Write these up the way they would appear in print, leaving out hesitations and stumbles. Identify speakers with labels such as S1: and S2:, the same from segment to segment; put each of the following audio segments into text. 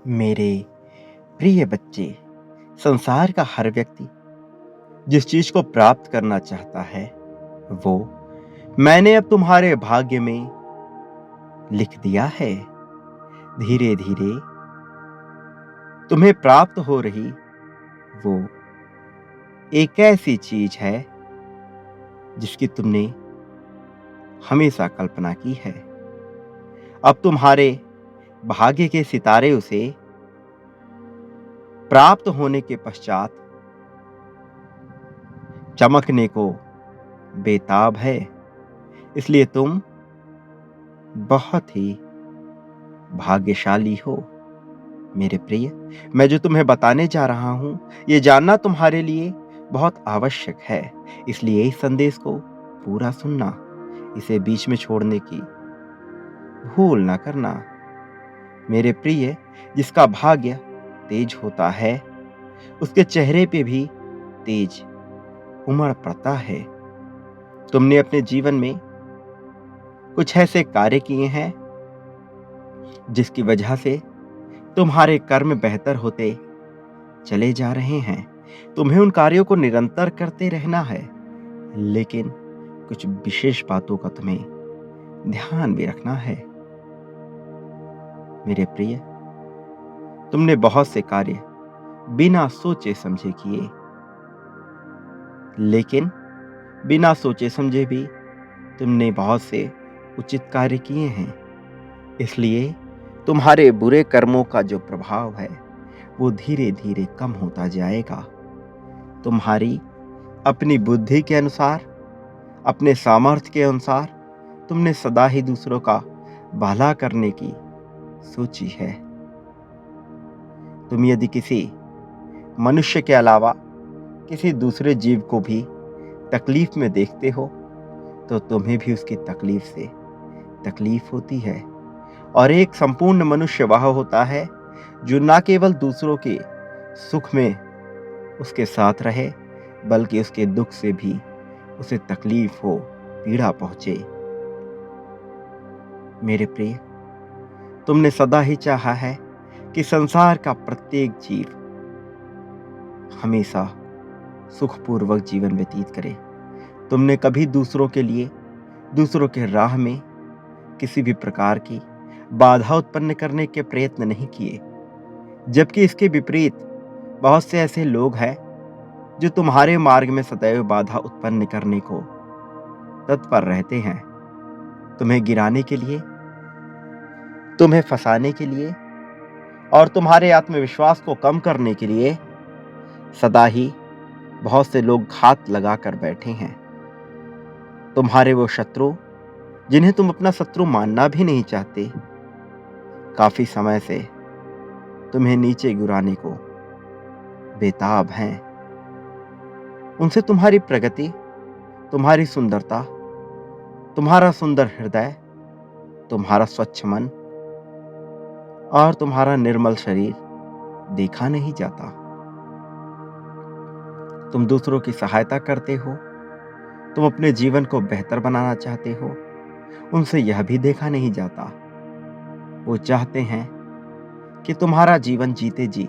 S1: मेरे प्रिय बच्चे, संसार का हर व्यक्ति जिस चीज को प्राप्त करना चाहता है वो मैंने अब तुम्हारे भाग्य में लिख दिया है। धीरे धीरे तुम्हें प्राप्त हो रही वो एक ऐसी चीज है जिसकी तुमने हमेशा कल्पना की है। अब तुम्हारे भाग्य के सितारे उसे प्राप्त होने के पश्चात चमकने को बेताब है। इसलिए तुम बहुत ही भाग्यशाली हो। मेरे प्रिय, मैं जो तुम्हें बताने जा रहा हूं ये जानना तुम्हारे लिए बहुत आवश्यक है। इसलिए इस संदेश को पूरा सुनना, इसे बीच में छोड़ने की भूल ना करना। मेरे प्रिय, जिसका भाग्य तेज होता है उसके चेहरे पे भी तेज उमड़ पड़ता है। तुमने अपने जीवन में कुछ ऐसे कार्य किए हैं जिसकी वजह से तुम्हारे कर्म बेहतर होते चले जा रहे हैं। तुम्हें उन कार्यों को निरंतर करते रहना है, लेकिन कुछ विशेष बातों का तुम्हें ध्यान भी रखना है। मेरे प्रिय, तुमने बहुत से कार्य बिना सोचे समझे किए, लेकिन बिना सोचे समझे भी तुमने बहुत से उचित कार्य किए हैं। इसलिए तुम्हारे बुरे कर्मों का जो प्रभाव है वो धीरे धीरे कम होता जाएगा। तुम्हारी अपनी बुद्धि के अनुसार, अपने सामर्थ्य के अनुसार तुमने सदा ही दूसरों का भला करने की सोची है। तुम यदि किसी मनुष्य के अलावा किसी दूसरे जीव को भी तकलीफ में देखते हो तो तुम्हें भी उसकी तकलीफ से तकलीफ होती है। और एक संपूर्ण मनुष्य वह होता है जो न केवल दूसरों के सुख में उसके साथ रहे, बल्कि उसके दुख से भी उसे तकलीफ हो, पीड़ा पहुंचे। मेरे प्रिय, तुमने सदा ही चाहा है कि संसार का प्रत्येक जीव हमेशा सुखपूर्वक जीवन व्यतीत करे। तुमने कभी दूसरों के लिए, दूसरों के राह में किसी भी प्रकार की बाधा उत्पन्न करने के प्रयत्न नहीं किए। जबकि इसके विपरीत बहुत से ऐसे लोग हैं जो तुम्हारे मार्ग में सदैव बाधा उत्पन्न करने को तत्पर रहते हैं। तुम्हें गिराने के लिए, तुम्हें फंसाने के लिए और तुम्हारे आत्मविश्वास को कम करने के लिए सदा ही बहुत से लोग घात लगा कर बैठे हैं। तुम्हारे वो शत्रु जिन्हें तुम अपना शत्रु मानना भी नहीं चाहते, काफी समय से तुम्हें नीचे गिराने को बेताब हैं। उनसे तुम्हारी प्रगति, तुम्हारी सुंदरता, तुम्हारा सुंदर हृदय, तुम्हारा स्वच्छ मन और तुम्हारा निर्मल शरीर देखा नहीं जाता। तुम दूसरों की सहायता करते हो, तुम अपने जीवन को बेहतर बनाना चाहते हो, उनसे यह भी देखा नहीं जाता। वो चाहते हैं कि तुम्हारा जीवन जीते जी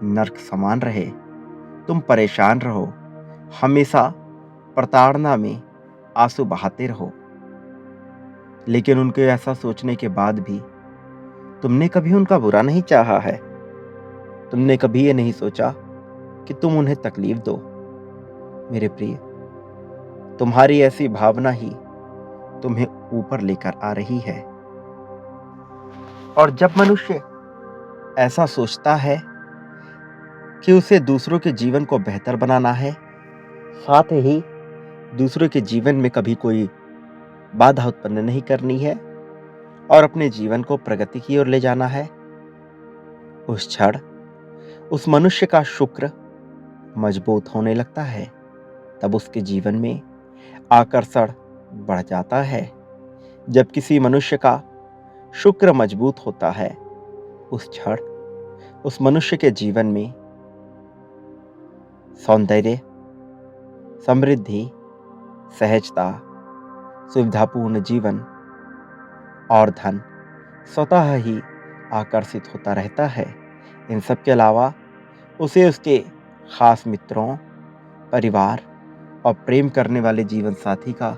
S1: नर्क समान रहे, तुम परेशान रहो, हमेशा प्रताड़ना में आंसू बहाते रहो। लेकिन उनके ऐसा सोचने के बाद भी तुमने कभी उनका बुरा नहीं चाहा है। तुमने कभी ये नहीं सोचा कि तुम उन्हें तकलीफ दो। मेरे प्रिय, तुम्हारी ऐसी भावना ही तुम्हें ऊपर लेकर आ रही है। और जब मनुष्य ऐसा सोचता है कि उसे दूसरों के जीवन को बेहतर बनाना है, साथ ही दूसरों के जीवन में कभी कोई बाधा उत्पन्न नहीं करनी है और अपने जीवन को प्रगति की ओर ले जाना है, उस क्षण उस मनुष्य का शुक्र मजबूत होने लगता है। तब उसके जीवन में आकर्षण बढ़ जाता है। जब किसी मनुष्य का शुक्र मजबूत होता है, उस क्षण उस मनुष्य के जीवन में सौंदर्य, समृद्धि, सहजता, सुविधापूर्ण जीवन और धन स्वतः ही आकर्षित होता रहता है। इन सब के अलावा उसे उसके खास मित्रों, परिवार और प्रेम करने वाले जीवन साथी का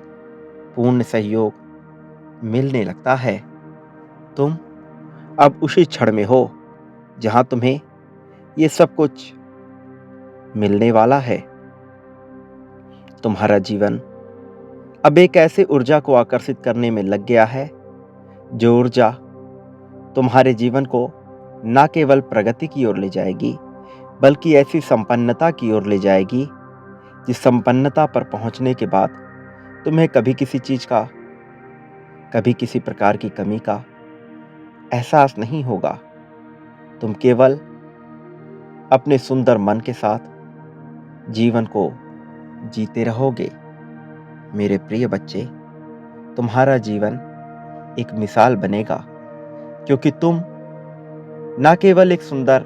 S1: पूर्ण सहयोग मिलने लगता है। तुम अब उसी क्षण में हो जहां तुम्हें ये सब कुछ मिलने वाला है। तुम्हारा जीवन अब एक ऐसे ऊर्जा को आकर्षित करने में लग गया है, जो ऊर्जा तुम्हारे जीवन को न केवल प्रगति की ओर ले जाएगी, बल्कि ऐसी संपन्नता की ओर ले जाएगी जिस संपन्नता पर पहुंचने के बाद तुम्हें कभी किसी चीज का, कभी किसी प्रकार की कमी का एहसास नहीं होगा। तुम केवल अपने सुंदर मन के साथ जीवन को जीते रहोगे। मेरे प्रिय बच्चे, तुम्हारा जीवन एक मिसाल बनेगा, क्योंकि तुम न केवल एक सुंदर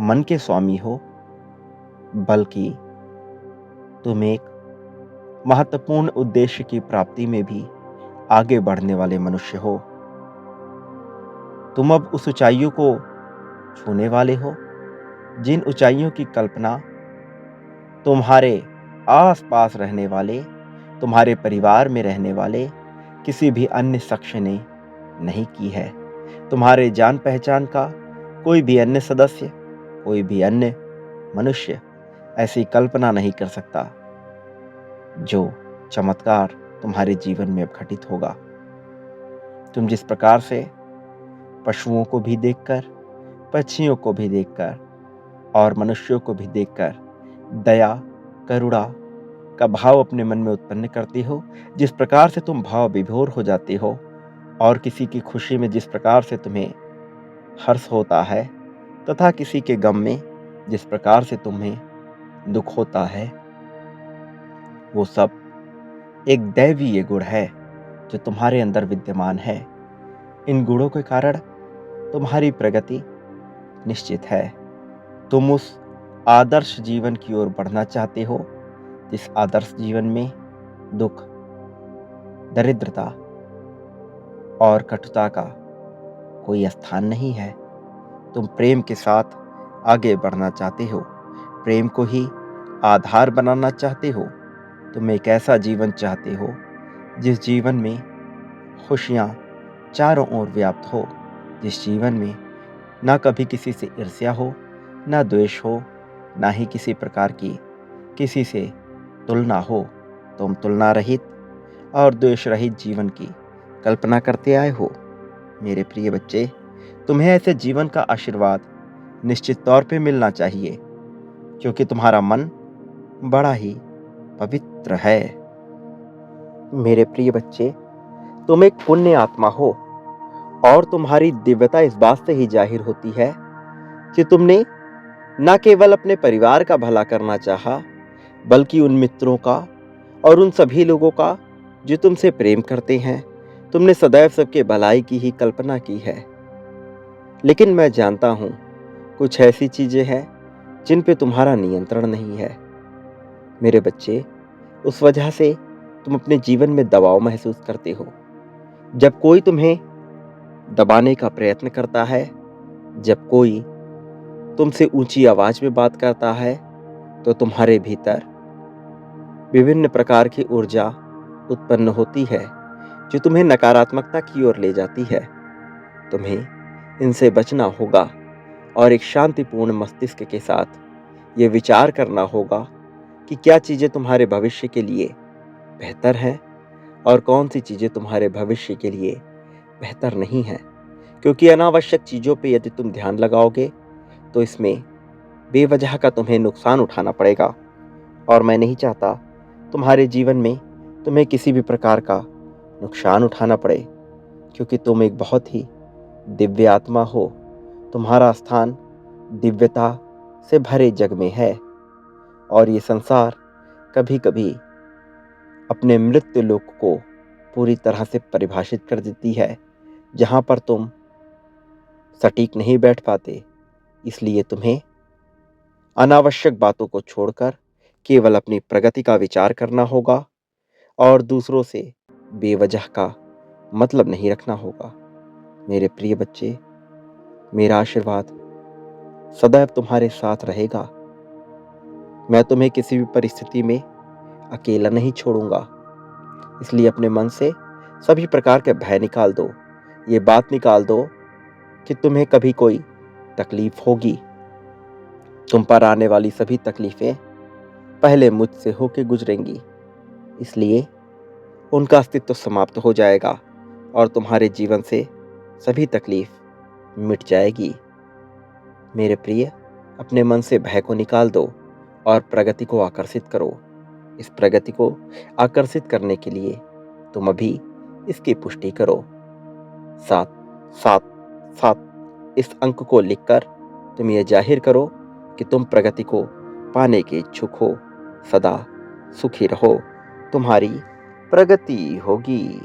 S1: मन के स्वामी हो, बल्कि तुम एक महत्वपूर्ण उद्देश्य की प्राप्ति में भी आगे बढ़ने वाले मनुष्य हो। तुम अब उस ऊंचाइयों को छूने वाले हो जिन ऊंचाइयों की कल्पना तुम्हारे आसपास रहने वाले, तुम्हारे परिवार में रहने वाले किसी भी अन्य शख्स ने नहीं की है। तुम्हारे जान पहचान का कोई भी अन्य सदस्य, कोई भी अन्य मनुष्य ऐसी कल्पना नहीं कर सकता जो चमत्कार तुम्हारे जीवन में अब घटित होगा। तुम जिस प्रकार से पशुओं को भी देखकर, पक्षियों को भी देखकर और मनुष्यों को भी देखकर दया, करुणा का भाव अपने मन में उत्पन्न करती हो, जिस प्रकार से तुम भाव विभोर हो जाते हो और किसी की खुशी में जिस प्रकार से तुम्हें हर्ष होता है, तथा किसी के गम में जिस प्रकार से तुम्हें दुख होता है, वो सब एक दैवीय गुण है जो तुम्हारे अंदर विद्यमान है। इन गुणों के कारण तुम्हारी प्रगति निश्चित है। तुम उस आदर्श जीवन की ओर बढ़ना चाहते हो जिस आदर्श जीवन में दुख, दरिद्रता और कटुता का कोई स्थान नहीं है। तुम प्रेम के साथ आगे बढ़ना चाहते हो, प्रेम को ही आधार बनाना चाहते हो। तुम एक ऐसा जीवन चाहते हो जिस जीवन में खुशियाँ चारों ओर व्याप्त हो, जिस जीवन में ना कभी किसी से ईर्ष्या हो, ना द्वेष हो, ना ही किसी प्रकार की किसी से तुलना हो। तुम तुलना रहित और द्वेष रहित जीवन की कल्पना करते आए हो। मेरे प्रिय बच्चे, तुम्हें ऐसे जीवन का आशीर्वाद निश्चित तौर पे मिलना चाहिए, क्योंकि तुम्हारा मन बड़ा ही पवित्र है। मेरे प्रिय बच्चे, तुम एक पुण्य आत्मा हो और तुम्हारी दिव्यता इस बात से ही जाहिर होती है कि तुमने न केवल अपने परिवार का भला करना चाहा, बल्कि उन मित्रों का और उन सभी लोगों का जो तुमसे प्रेम करते हैं। तुमने सदैव सबके भलाई की ही कल्पना की है। लेकिन मैं जानता हूं कुछ ऐसी चीजें हैं जिन पे तुम्हारा नियंत्रण नहीं है। मेरे बच्चे, उस वजह से तुम अपने जीवन में दबाव महसूस करते हो। जब कोई तुम्हें दबाने का प्रयत्न करता है, जब कोई तुमसे ऊंची आवाज में बात करता है, तो तुम्हारे भीतर विभिन्न प्रकार की ऊर्जा उत्पन्न होती है जो तुम्हें नकारात्मकता की ओर ले जाती है। तुम्हें इनसे बचना होगा और एक शांतिपूर्ण मस्तिष्क के साथ ये विचार करना होगा कि क्या चीजें तुम्हारे भविष्य के लिए बेहतर हैं और कौन सी चीजें तुम्हारे भविष्य के लिए बेहतर नहीं हैं। क्योंकि अनावश्यक चीजों पे यदि तुम ध्यान लगाओगे तो इसमें बेवजह का तुम्हें नुकसान उठाना पड़ेगा, और मैं नहीं चाहता तुम्हारे जीवन में तुम्हें किसी भी प्रकार का नुकसान उठाना पड़े, क्योंकि तुम एक बहुत ही दिव्य आत्मा हो। तुम्हारा स्थान दिव्यता से भरे जग में है, और ये संसार कभी कभी अपने मृत्यु लोक को पूरी तरह से परिभाषित कर देती है, जहां पर तुम सटीक नहीं बैठ पाते। इसलिए तुम्हें अनावश्यक बातों को छोड़कर केवल अपनी प्रगति का विचार करना होगा और दूसरों से बेवजह का मतलब नहीं रखना होगा। मेरे प्रिय बच्चे, मेरा आशीर्वाद सदैव तुम्हारे साथ रहेगा। मैं तुम्हें किसी भी परिस्थिति में अकेला नहीं छोड़ूंगा। इसलिए अपने मन से सभी प्रकार के भय निकाल दो। ये बात निकाल दो कि तुम्हें कभी कोई तकलीफ होगी। तुम पर आने वाली सभी तकलीफें पहले मुझसे होके गुजरेंगी। इसलिए उनका अस्तित्व समाप्त हो जाएगा और तुम्हारे जीवन से सभी तकलीफ मिट जाएगी। मेरे प्रिय, अपने मन से भय को निकाल दो और प्रगति को आकर्षित करो। इस प्रगति को आकर्षित करने के लिए तुम अभी इसकी पुष्टि करो। 7 7 7 इस अंक को लिखकर तुम ये जाहिर करो कि तुम प्रगति को पाने के इच्छुक हो। सदा सुखी रहो, तुम्हारी प्रगति होगी।